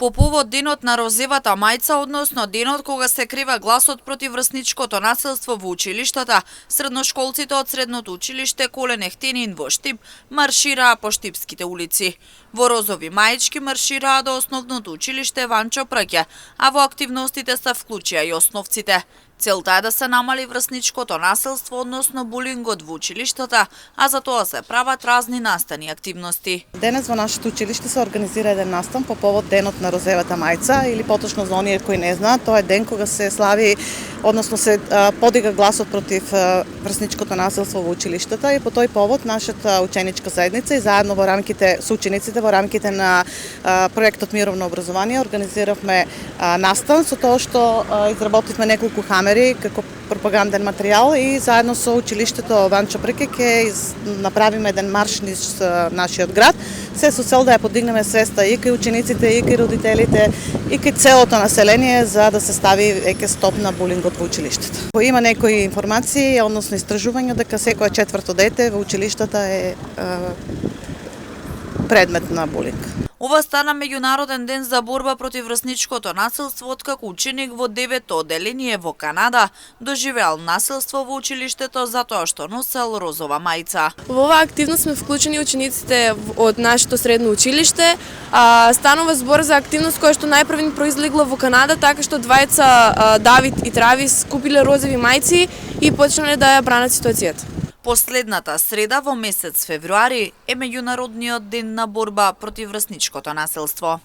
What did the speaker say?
По повод денот на розевата мајца, односно денот кога се крива гласот против врсничкото насилство во училиштата, средношколците од средното училиште Колен Ехтенин во Штип маршираа по штипските улици. Во розови маички маршираа до основното училиште Ванчо Праќе, а во активностите се вклучија и основците. Целта е да се намали врсничкото насилство, односно булингот во училиштата, а за тоа се прават разни настани активности. Денес во нашето училиште се организира еден настан по повод денот на розевата мајца, или поточно за оние кои не знаат, тоа е ден кога се слави, односно се подига гласот против врсничкото насилство во училиштата, и по тој повод нашата ученичка заедница и заедно во рамките со учениците во рамките на проектот Мировно образование организиравме настан со тоа што изработивме неколку камери како пропаганден материјал и заедно со училиштето Ванчо Праќе ќе направиме еден марш низ нашиот град, се со цел да ја подигнеме свеста и кај учениците, и кај родителите, и кај целото население за да се стави веќе стоп на булингот во училиштето. Има некои информации, односно истражувања дека секое четврто дете во училиштата е предмет на булинг. Ова стана меѓународен ден за борба против врсничкото насилство, откако ученик во 9-то одделение во Канада доживеал насилство во училиштето затоа што носел розова мајца. Во оваа активност сме вклучени учениците од нашето средно училиште. Станува збор за активност која што најпрвен произлегла во Канада, така што двајца Давид и Травис купиле розови мајци и почнале да ја бранат ситуацијата. Последната среда во месец февруари е меѓународниот ден на борба против врсничкото насилство.